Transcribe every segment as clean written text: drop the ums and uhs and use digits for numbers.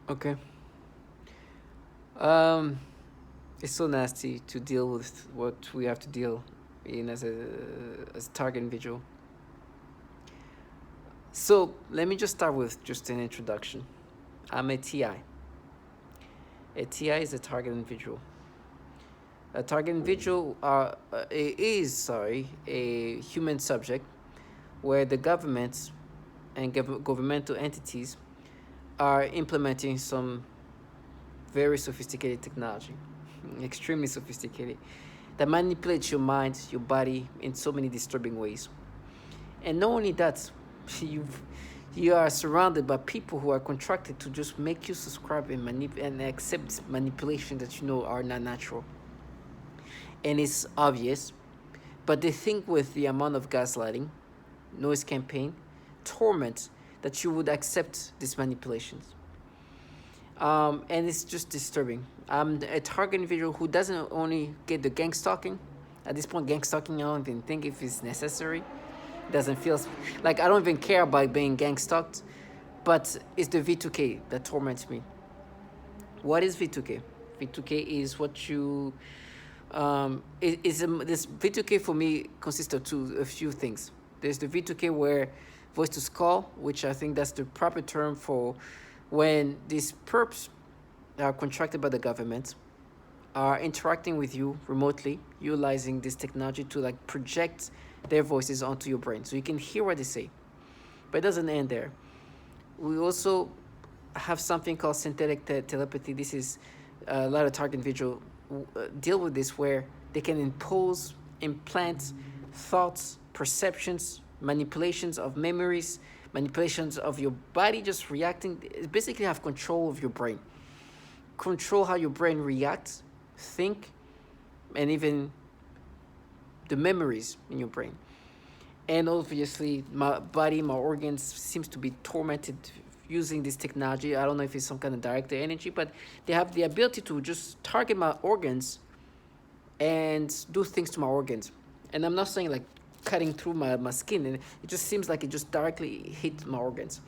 Okay. Um, it's so nasty to deal with what we have to deal in as a target individual. So let me just start with just an introduction. I'm a TI. A TI is a target individual. A target individual is a human subject where the governments and governmental entities are implementing some very sophisticated technology, extremely sophisticated, that manipulates your mind, your body in so many disturbing ways. And not only that, you you are surrounded by people who are contracted to just make you subscribe and accept manipulation that you know are not natural. And it's obvious, but they think with the amount of gaslighting, noise campaign, torment, that you would accept these manipulations. And it's just disturbing. I'm a target individual who doesn't only get the gang stalking. At this point, gang stalking, I don't even think if it's necessary. It doesn't feel like I don't even care about being gang stalked, but it's the V2K that torments me. What is V2K? V2K is what you this V2K for me consists of a few things. There's the V2K where voice to skull, which I think that's the proper term for when these perps are contracted by the government are interacting with you remotely, utilizing this technology to like project their voices onto your brain so you can hear what they say. But it doesn't end there. We also have something called synthetic telepathy. This is a lot of target individuals deal with this where they can implant thoughts, perceptions, manipulations of memories, manipulations of your body just reacting. Basically have control of your brain, control how your brain reacts, think, and even the memories in your brain. And obviously my body, my organs seems to be tormented using this technology. I don't know if it's some kind of directed energy, but they have the ability to just target my organs and do things to my organs. And I'm not saying like cutting through my skin, and it just seems like it just directly hit my organs.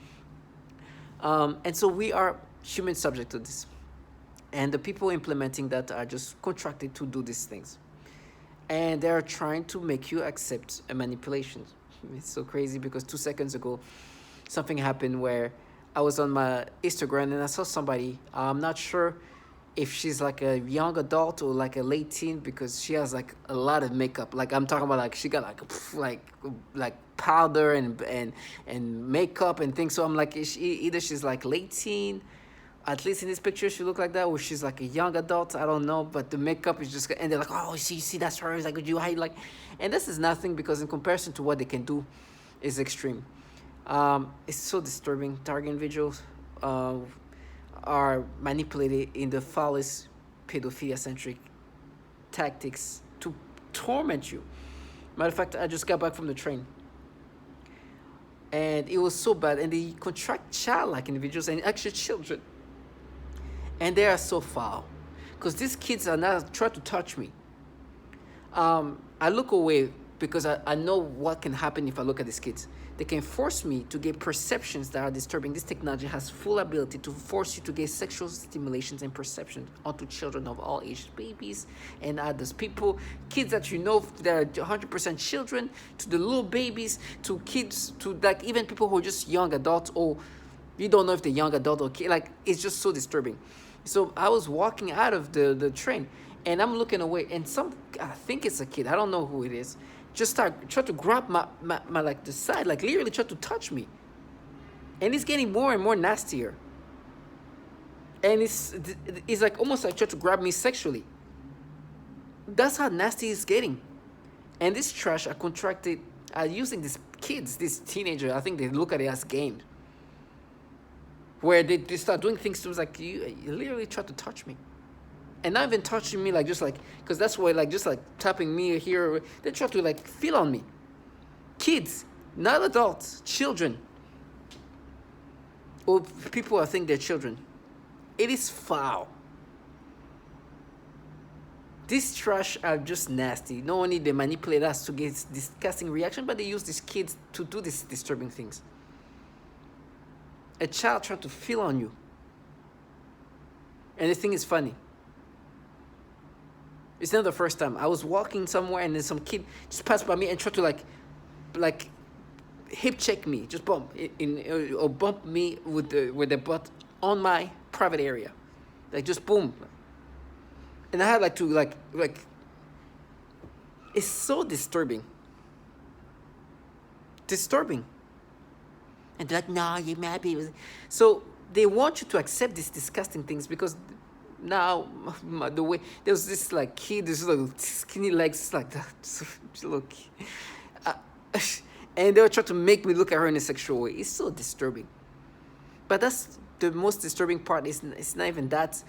And so we are human subject to this. And the people implementing that are just contracted to do these things. And they're trying to make you accept a manipulation. It's so crazy because 2 seconds ago, something happened where I was on my Instagram and I saw somebody. I'm not sure if she's like a young adult or like a late teen because she has like a lot of makeup. Like I'm talking about like she got like powder and makeup and things. So I'm like either she's like late teen, at least in this picture she looked like that, or she's like a young adult. I don't know, but the makeup is just, and they're like, oh, see that's her. It's like, would you hide like, and this is nothing because in comparison to what they can do, is extreme. It's so disturbing. Target individuals are manipulated in the foulest pedophilia centric tactics to torment you. Matter of fact, I just got back from the train and it was so bad, and they contract childlike individuals and actually children, and they are so foul because these kids are not trying to touch me. I look away because I know what can happen if I look at these kids. They can force me to get perceptions that are disturbing. This technology has full ability to force you to get sexual stimulations and perceptions onto children of all ages, babies and others, people, kids that you know that are 100% children, to the little babies, to kids, to like even people who are just young adults, or you don't know if they're young adult or kid. Like it's just so disturbing. So I was walking out of the train and I'm looking away, and I think it's a kid, I don't know who it is, just try to grab my like the side, like literally try to touch me. And it's getting more and more nastier. And it's like almost like try to grab me sexually. That's how nasty it's getting. And this trash are contracted are using these kids, these teenagers, I think they look at it as games. Where they start doing things to us like you literally try to touch me. And not even touching me like just like, because that's why like just like tapping me here, they try to like feel on me. Kids, not adults, children, or people I think they're children. It is foul. These trash are just nasty. Not only they manipulate us to get disgusting reaction, but they use these kids to do these disturbing things. A child trying to feel on you. And the thing is funny. It's not the first time. I was walking somewhere and then some kid just passed by me and tried to like hip check me, just bump or bump me with the butt on my private area, like just boom. And I had like to like it's so disturbing. And they're like, no, you might be. So they want you to accept these disgusting things because now the way there's this like kid, this little skinny legs like that, look, uh, and they were trying to make me look at her in a sexual way. It's so disturbing. But that's the most disturbing part. It's not even that.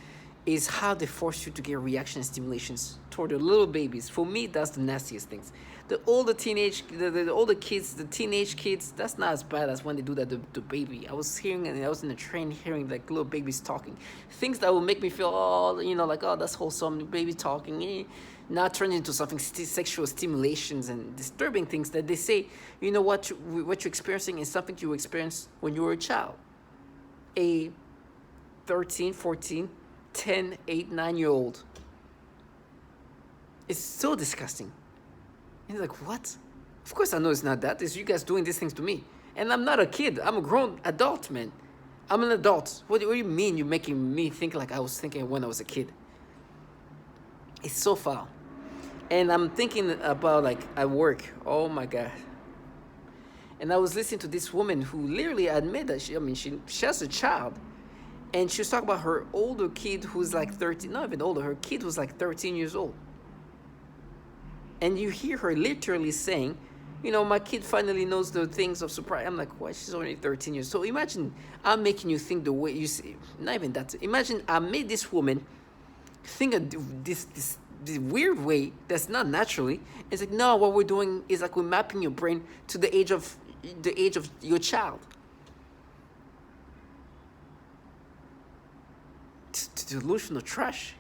Is how they force you to get reaction stimulations toward the little babies. For me, that's the nastiest things. The older the older kids, the teenage kids, that's not as bad as when they do that to baby. I was hearing, and I was in the train hearing like little babies talking, things that will make me feel, oh, like, oh, that's wholesome, baby talking. Now turns into something sexual stimulations and disturbing things that they say, what you're experiencing is something you experienced when you were a child, a 13, 14, 10, 8, 9-year-old. It's so disgusting. And you're like, what? Of course I know it's not that. It's you guys doing these things to me. And I'm not a kid. I'm a grown adult, man. I'm an adult. What do you mean you're making me think like I was thinking when I was a kid? It's so foul. And I'm thinking about like at work. Oh my God. And I was listening to this woman who literally admitted that she has a child. And she was talking about her older kid who's like 13, not even older, her kid was like 13 years old. And you hear her literally saying, my kid finally knows the things of surprise. I'm like, what? She's only 13 years. So imagine I'm making you think the way you see, not even that. Imagine I made this woman think of this weird way that's not naturally. It's like, no, what we're doing is like we're mapping your brain to the age of your child. Delusional trash.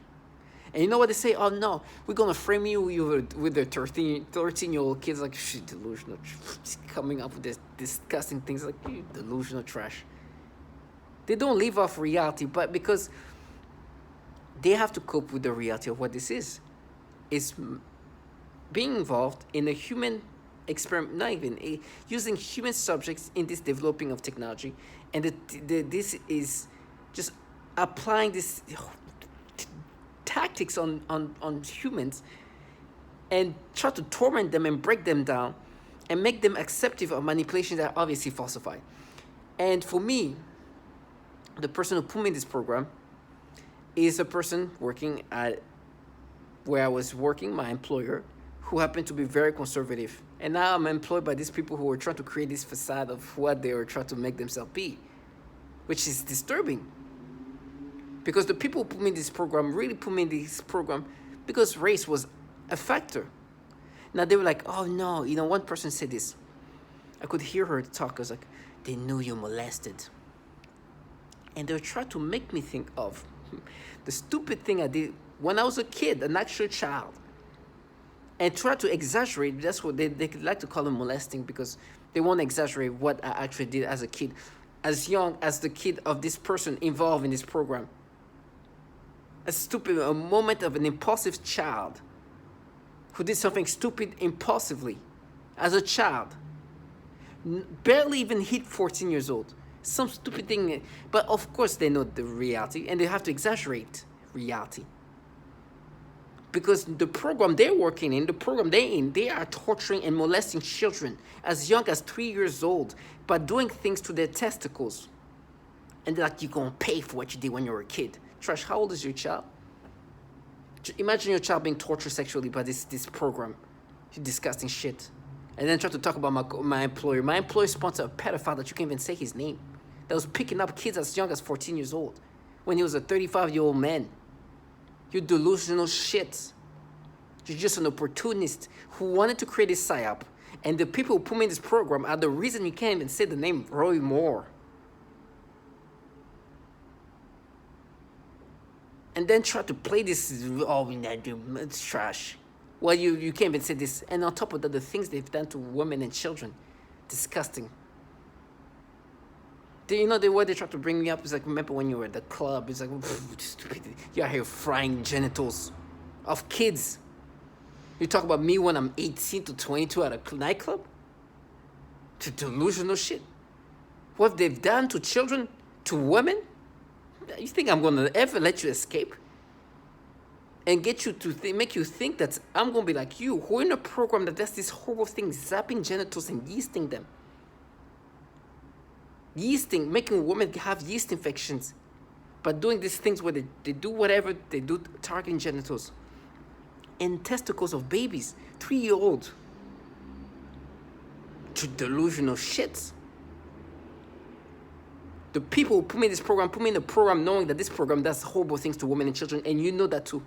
And you know what they say? Oh no, we're gonna frame you with the 13-year-old kids. Like, shit, delusional. Coming up with this disgusting things like delusional trash. They don't leave off reality, but because they have to cope with the reality of what this is. It's being involved in a human experiment, not even using human subjects in this developing of technology, and this is just applying this tactics on humans and try to torment them and break them down and make them acceptive of manipulations that are obviously falsified. And for me, the person who put me in this program is a person working at where I was working, my employer, who happened to be very conservative. And now I'm employed by these people who are trying to create this facade of what they were trying to make themselves be, which is disturbing. Because the people who put me in this program really put me in this program because race was a factor. Now they were like, oh no, one person said this. I could hear her talk. I was like, they knew you molested. And they were trying to make me think of the stupid thing I did when I was a kid, an actual child. And try to exaggerate. That's what they like to call it molesting, because they want to exaggerate what I actually did as a kid, as young as the kid of this person involved in this program. A moment of an impulsive child who did something stupid impulsively as a child. Barely even hit 14 years old. Some stupid thing. But of course they know the reality and they have to exaggerate reality. Because the program they're working in, the program they're in, they are torturing and molesting children as young as 3 years old by doing things to their testicles. And they're like, you're going to pay for what you did when you were a kid. Trash, how old is your child? Imagine your child being tortured sexually by this program. Disgusting shit. And then try to talk about my employer. My employer sponsored a pedophile that you can't even say his name, that was picking up kids as young as 14 years old when he was a 35-year-old man. You delusional shit. You're just an opportunist who wanted to create this psyop. And the people who put me in this program are the reason you can't even say the name Roy Moore. And then try to play this, it's trash. Well, you can't even say this. And on top of that, the things they've done to women and children, disgusting. You know the way they try to bring me up is like, remember when you were at the club? It's like, stupid. You're here frying genitals of kids. You talk about me when I'm 18 to 22 at a nightclub? To delusional shit. What they've done to children, to women? You think I'm gonna ever let you escape? And get you to make you think that I'm gonna be like you, who in a program that does this horrible thing, zapping genitals and yeasting them. Yeasting, making women have yeast infections. But doing these things where they do whatever they do, targeting genitals. And testicles of babies, 3-year-olds. To delusional shits. The people who put me in this program, put me in the program knowing that this program does horrible things to women and children, and you know that too.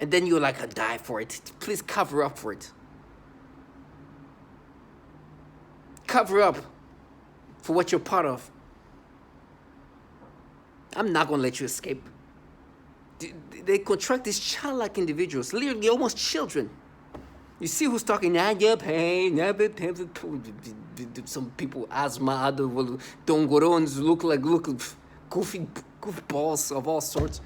And then you're like, I die for it. Please cover up for it. Cover up for what you're part of. I'm not going to let you escape. They contract these childlike individuals, literally almost children. You see who's talking, your pain, some people, asthma, other dongorons, look goofballs of all sorts.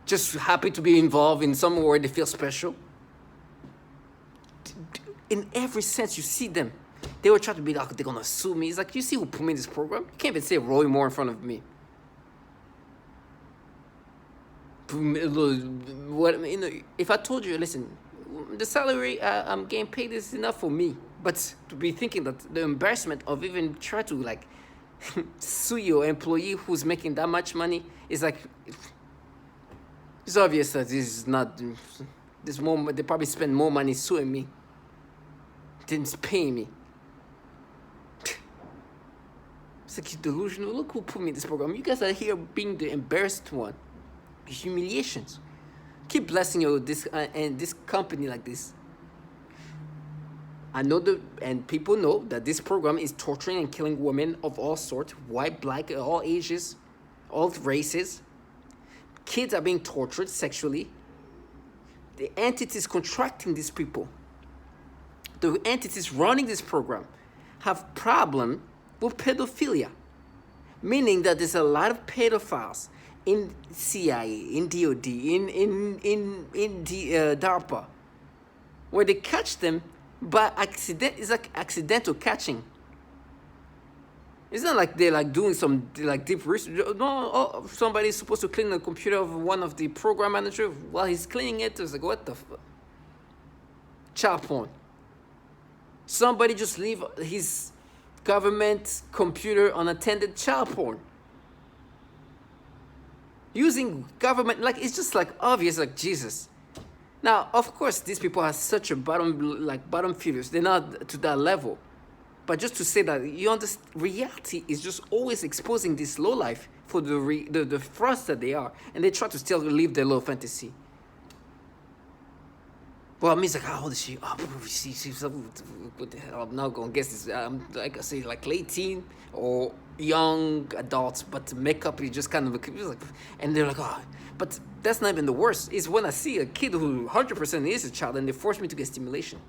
Just happy to be involved in somewhere where they feel special. In every sense, you see them. They were trying to be like, they're going to sue me. It's like, you see who put me in this program? You can't even say Roy Moore in front of me. What, if I told you, listen, the salary I'm getting paid is enough for me. But to be thinking that the embarrassment of even try to like sue your employee who's making that much money is like, it's obvious that this is not, this more, they probably spend more money suing me than paying me. It's like, you're delusional. Look who put me in this program. You guys are here being the embarrassed one. Humiliations. Keep blessing this and this company like this. I know and people know that this program is torturing and killing women of all sorts, white, black, all ages, all races. Kids are being tortured sexually. The entities contracting these people, the entities running this program, have problem with pedophilia, meaning that there's a lot of pedophiles in CIA, in DOD, in DARPA, where they catch them by accident. It's like accidental catching. It's not like they're like doing some like deep research. No, somebody's supposed to clean the computer of one of the program managers while he's cleaning it. It's like, what the fuck? Child porn. Somebody just leave his government computer unattended. Child porn. Using government, like, it's just like obvious, like Jesus. Now, of course, these people are such a bottom feeders. They're not to that level. But just to say that, you understand, reality is just always exposing this low life for the frost that they are. And they try to still live their low fantasy. Well, I mean, it's like, how old is she? Oh, she's what the hell? I'm not going to guess this. Like I say, like late teen or young adults, but the makeup is just kind of, like, and they're like, oh, but that's not even the worst. It's when I see a kid who 100% is a child and they force me to get stimulation.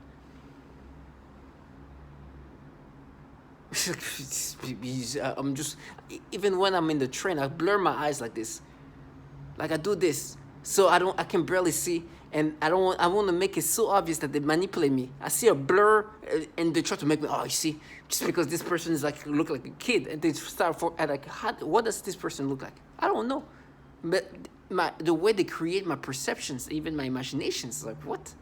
I'm just, even when I'm in the train, I blur my eyes like this. Like I do this, so I can barely see. And I want to make it so obvious that they manipulate me. I see a blur, and they try to make me, oh, you see, just because this person is like, look like a kid, and they start what does this person look like? I don't know. But the way they create my perceptions, even my imaginations, like, what?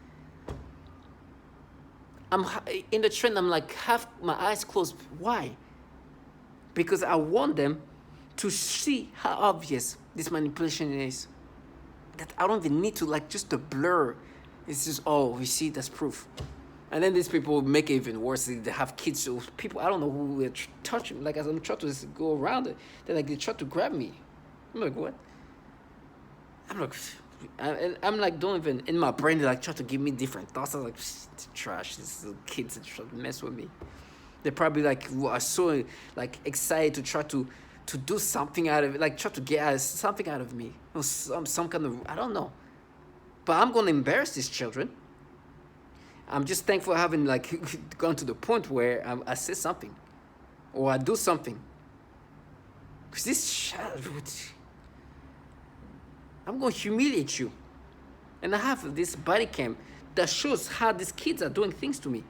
I'm in the trend, I'm like, half my eyes closed. Why? Because I want them to see how obvious this manipulation is. That I don't even need to, like, just the blur. It's just, oh, we see, that's proof. And then these people make it even worse. They have kids, so people, I don't know who they're touching. Like, as I'm trying to go around it, they try to grab me. I'm like, what? I'm like, don't even, in my brain, they like try to give me different thoughts. I'm like, trash, these little kids that try to mess with me. They probably like are so like excited to try to do something out of it, like try to get something out of me. Or some kind of, I don't know. But I'm going to embarrass these children. I'm just thankful I haven't like gone to the point where I say something or I do something. Because this I'm going to humiliate you. And I have this body cam that shows how these kids are doing things to me.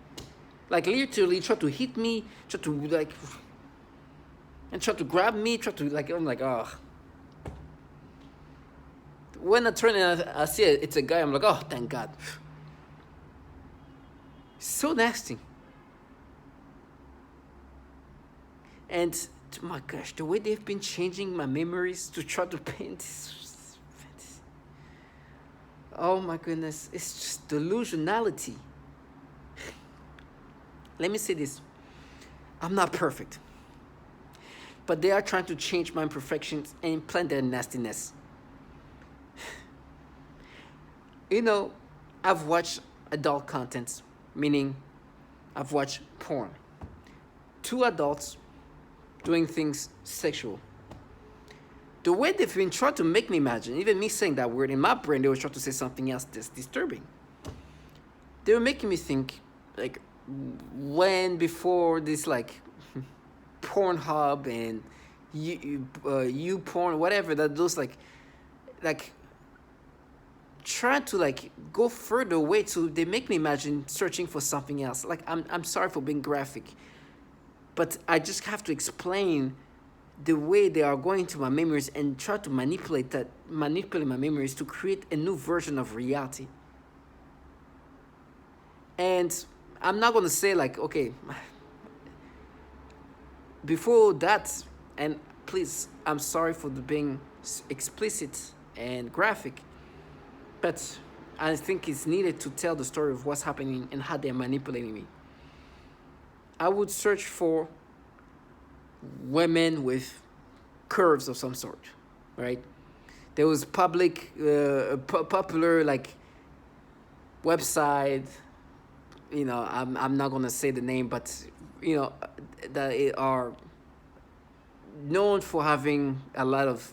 Like literally try to hit me, try to like, and try to grab me, try to like, I'm like, oh. When I turn and I see it, it's a guy, I'm like, oh, thank God. So nasty. And oh my gosh, the way they've been changing my memories to try to paint this. Oh my goodness, it's just delusionality. Let me say this. I'm not perfect. But they are trying to change my imperfections and implant their nastiness. You know, I've watched adult contents, meaning I've watched porn. Two adults doing things sexual. The way they've been trying to make me imagine, even me saying that word in my brain, they were trying to say something else that's disturbing. They were making me think, like, when before this, like, Pornhub and you porn, whatever, that those, like, trying to, like, go further away to, they make me imagine searching for something else. Like, I'm sorry for being graphic, but I just have to explain the way they are going to my memories and try to manipulate my memories to create a new version of reality. And I'm not going to say like, okay, before that, and please, I'm sorry for being explicit and graphic, but I think it's needed to tell the story of what's happening and how they're manipulating me. I would search for women with curves of some sort, right? There was popular like website, you know, I'm not gonna say the name, but you know, that are known for having a lot of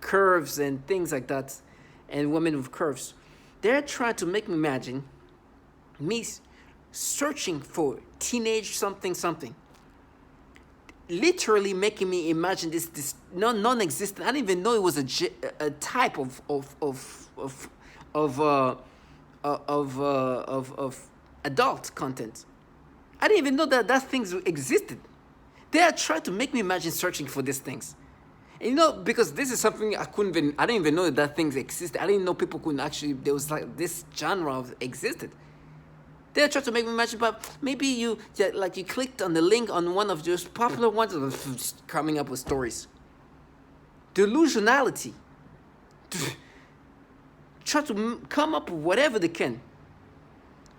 curves and things like that, and women with curves. They're trying to make me imagine me searching for teenage something, literally making me imagine this non-existent. I didn't even know it was a type of adult content. I didn't even know that things existed. They are trying to make me imagine searching for these things. And you know, because this is something I didn't even know that things existed. I didn't know people couldn't actually, there was like this genre existed. They're trying to make me imagine, but maybe you clicked on the link on one of those popular ones, coming up with stories. Delusionality. Try to come up with whatever they can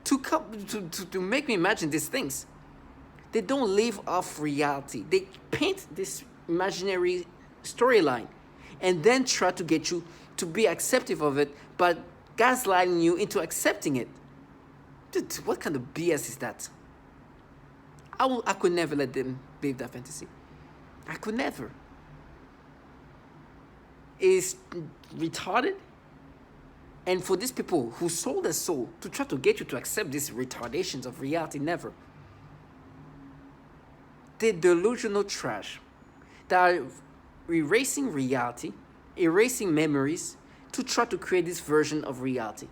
to make me imagine these things. They don't live off reality. They paint this imaginary storyline and then try to get you to be accepting of it, but gaslighting you into accepting it. Dude, what kind of BS is that? I could never let them live that fantasy. I could never. It's retarded. And for these people who sold their soul to try to get you to accept these retardations of reality, never. They're delusional trash that are erasing reality, erasing memories to try to create this version of reality.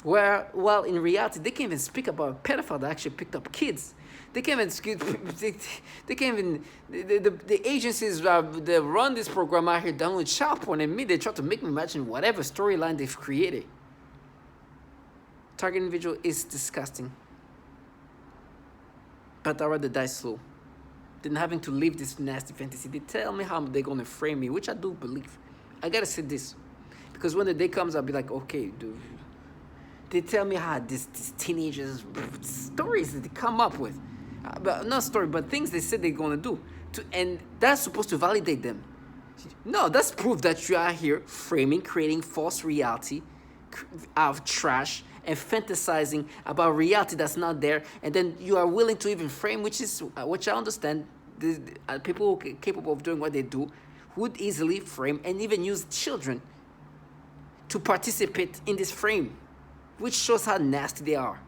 Where, well, in reality, they can't even speak about a pedophile that actually picked up kids. They can't even, they can't even, the agencies that run this program out here done with child porn, and me, they try to make me imagine whatever storyline they've created. Target individual is disgusting. But I'd rather die slow than having to live this nasty fantasy. They tell me how they're going to frame me, which I do believe. I got to say this. Because when the day comes, I'll be like, okay, dude. They tell me how these teenagers, stories that they come up with. But not story, but things they said they're going to do. And that's supposed to validate them. No, that's proof that you are here framing, creating false reality out of trash and fantasizing about reality that's not there. And then you are willing to even frame, which I understand, people capable of doing what they do would easily frame and even use children to participate in this frame. which shows how nasty they are.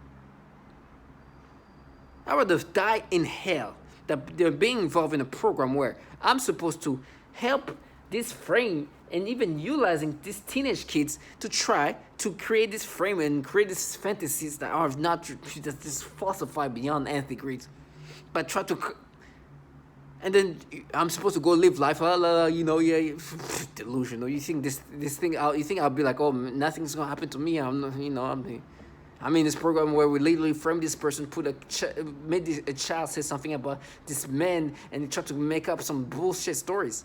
I would rather die in hell that they're being involved in a program where I'm supposed to help this frame and even utilizing these teenage kids to try to create this frame and create these fantasies that are not that is falsified beyond nth degrees. But try to, and then I'm supposed to go live life, yeah, delusional. You think this thing? You think I'll be like, oh, nothing's gonna happen to me? I'm in this program where we literally frame this person, made a child say something about this man, and try to make up some bullshit stories,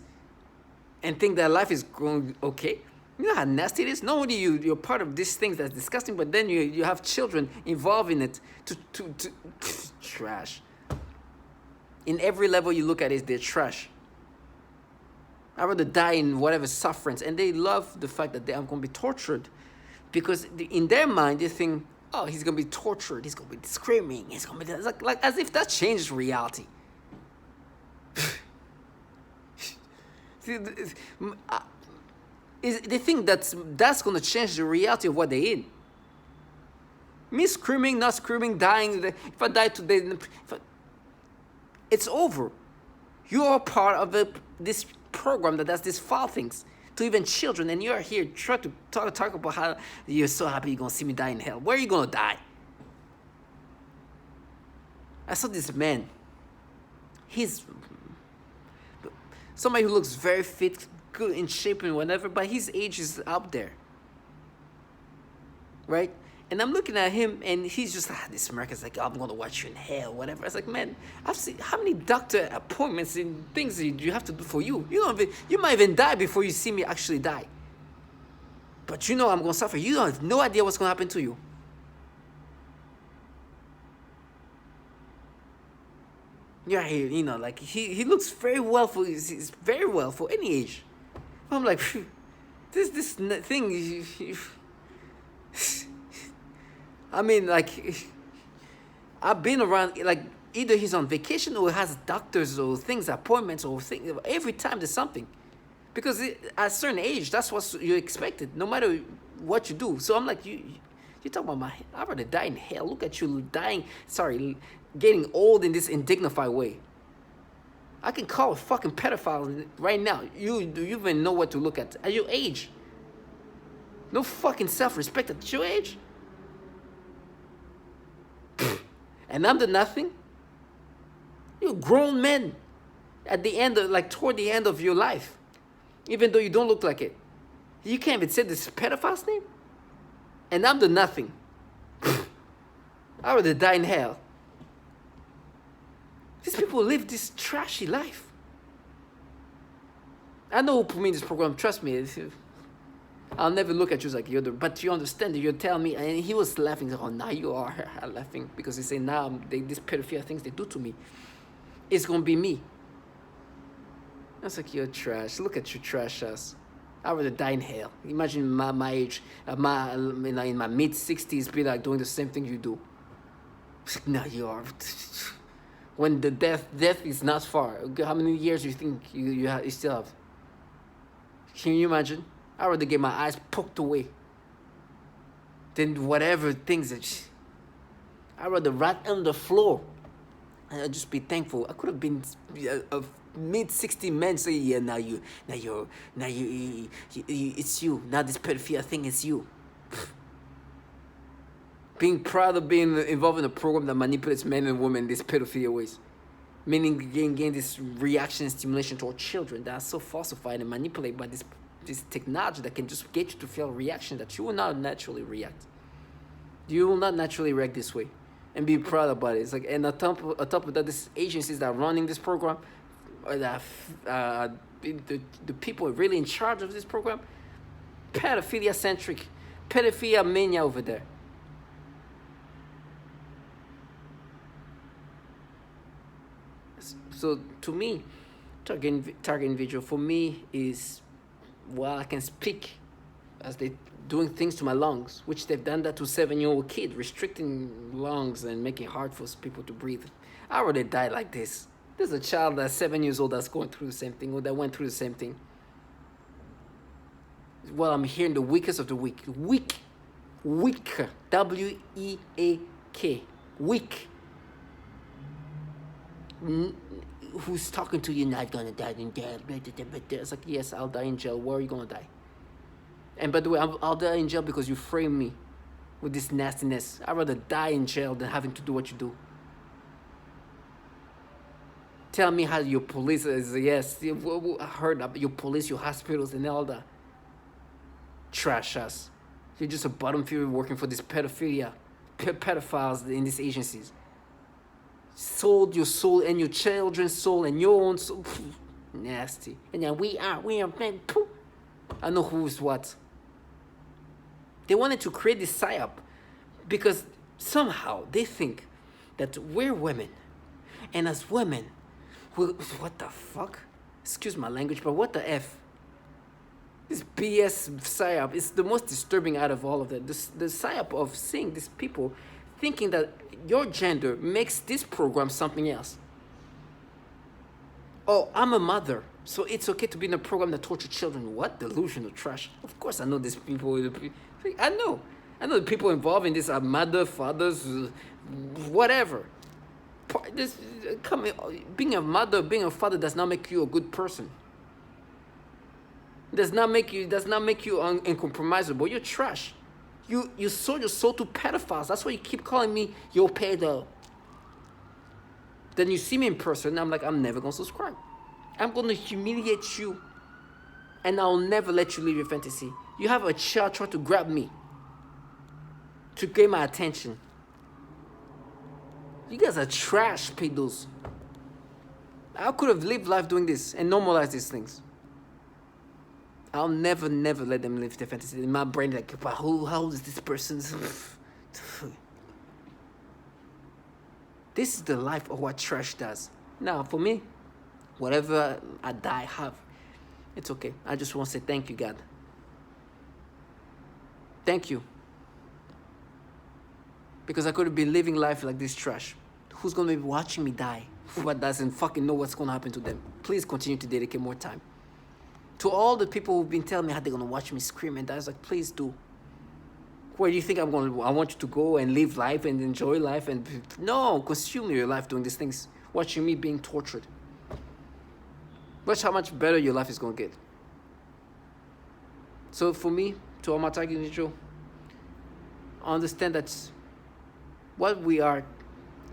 and think that life is going okay. You know how nasty it is. Not only you're part of these things that's disgusting, but then you have children involved in it to trash. In every level you look at it, they're trash. I'd rather die in whatever sufferance, and they love the fact that I'm going to be tortured, because in their mind they think, oh, he's going to be tortured, he's going to be screaming, he's going to be like as if that changes reality. They think that's going to change the reality of what they're in. Me screaming, not screaming, dying. If I die today, it's over. You are part of this program that does these foul things to even children, and you're here trying to talk about how you're so happy you're going to see me die in hell. Where are you going to die? I saw this man. He's somebody who looks very fit, good in shape and whatever, but his age is up there. Right? And I'm looking at him, and he's just this American's like, oh, I'm going to watch you in hell, whatever. I was like, man, I've seen how many doctor appointments and things you have to do for you. You might even die before you see me actually die. But I'm going to suffer. You don't have no idea what's going to happen to you. Yeah, like he looks very well for, he's very well for any age. I'm like, this thing. I mean, like, I've been around, like, either he's on vacation or has doctors or things, appointments or things. Every time there's something. Because at a certain age, that's what you expected, no matter what you do. So I'm like, you talking about I'd rather die in hell. Look at you getting old in this indignified way. I can call a fucking pedophile right now. Do you even know what to look at your age? No fucking self-respect at your age? And I'm the nothing? You're grown men at the end toward the end of your life. Even though you don't look like it. You can't even say this pedophile's name? And I'm the nothing. I'd rather die in hell. These people live this trashy life. I know who put me in this program, trust me. I'll never look at you like you're but you understand that you're telling me, and he was laughing. Oh, now you are laughing because he said, now these pedophilia things they do to me, it's gonna be me. I was like, you're trash. Look at you, trash ass. I'd rather die in hell. Imagine my age, in my mid-60s, be like doing the same thing you do. Now you are. When the death is not far. How many years do you think you still have? Can you imagine? I'd rather get my eyes poked away than whatever things that. I'd rather rat on the floor. And I'd just be thankful. I could have been a mid-60 man say, yeah, now you, it's you. Now this pedophilia thing is you. Being proud of being involved in a program that manipulates men and women in these pedophilia ways. Meaning gain this reaction and stimulation toward children that are so falsified and manipulated by this technology that can just get you to feel a reaction that you will not naturally react. You will not naturally react this way. And be proud about it. It's like, and on top of that, these agencies that are running this program, or that the people really in charge of this program, pedophilia-centric, pedophilia mania over there. So to me, target individual for me is, well, I can speak as they doing things to my lungs, which they've done that to 7-year-old kid, restricting lungs and making it hard for people to breathe. I already died like this. There's a child that's 7 years old that's going through the same thing, or that went through the same thing. Well, I'm hearing the weakest of the weak. Weak. W-E-A-K. Weak. Who's talking to you? Not gonna die in jail. It's like, yes, I'll die in jail. Where are you gonna die? And by the way, I'll die in jail because you framed me with this nastiness. I'd rather die in jail than having to do what you do. Tell me how your police is, yes, I heard about your police, your hospitals, and all that. Trash us. You're just a bottom feeder working for this pedophiles in these agencies. Sold your soul and your children's soul and your own soul. Nasty. And then we are, I know who's what. They wanted to create this psyop because somehow they think that we're women. And as women, what the fuck? Excuse my language, but what the F? This BS psyop is the most disturbing out of all of that. The psyop of seeing these people thinking that your gender makes this program something else. Oh, I'm a mother, so it's okay to be in a program that tortures children. What delusional trash. Of course I know these people. I know the people involved in this are mother, fathers, whatever. Being a mother, being a father does not make you a good person. Does not make you uncompromisable. You're trash. You sold your soul to pedophiles. That's why you keep calling me your pedo. Then you see me in person, and I'm like, I'm never gonna subscribe. I'm gonna humiliate you, and I'll never let you live your fantasy. You have a child trying to grab me to get my attention. You guys are trash, pedos. I could have lived life doing this and normalized these things. I'll never let them live their fantasy. In my brain, like, how old is this person? This is the life of what trash does. Now, for me, whatever I die have, it's okay. I just want to say thank you, God. Thank you. Because I could have been living life like this trash. Who's going to be watching me die? Who doesn't fucking know what's going to happen to them? Please continue to dedicate more time. To all the people who've been telling me how they're going to watch me scream and die, I was like, please do. Where do you think I want you to go and live life and enjoy life? And no, consume your life doing these things. Watching me being tortured. Watch how much better your life is going to get. So for me, to all my target individual, understand that what we are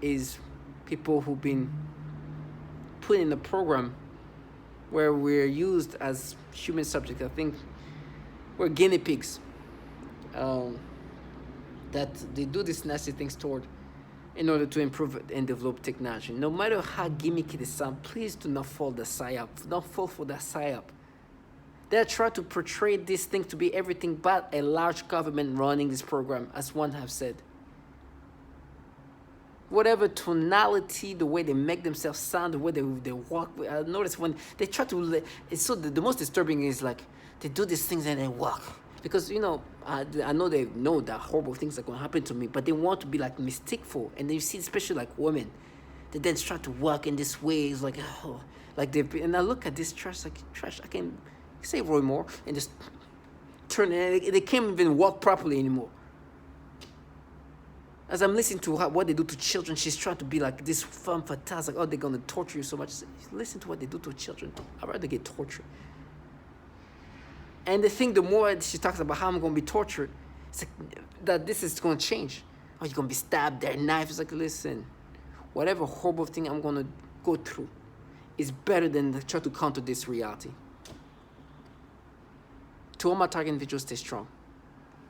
is people who've been put in a program where we're used as human subjects. I think we're guinea pigs that they do these nasty things toward in order to improve and develop technology. No matter how gimmicky they sound, please do not fall the psyop. Don't fall for that psyop. They try to portray this thing to be everything but a large government running this program, as one have said. Whatever tonality, the way they make themselves sound, the way they walk. I notice when they try to, it's so the most disturbing is like they do these things and they walk. Because, you know, I know they know that horrible things are going to happen to me, but they want to be like mysticful. And then you see, especially like women, they then try to walk in this way. It's like, oh, like and I look at this trash, like, trash, I can say Roy Moore and just turn, and they can't even walk properly anymore. As I'm listening to what they do to children, she's trying to be like this femme fatale, like, oh, they're going to torture you so much. Listen to what they do to children. I'd rather get tortured. And the thing, the more she talks about how I'm going to be tortured, it's like that this is going to change. Oh, you're going to be stabbed, their knife. It's like, listen, whatever horrible thing I'm going to go through is better than try to counter this reality. To all my target individuals, stay strong.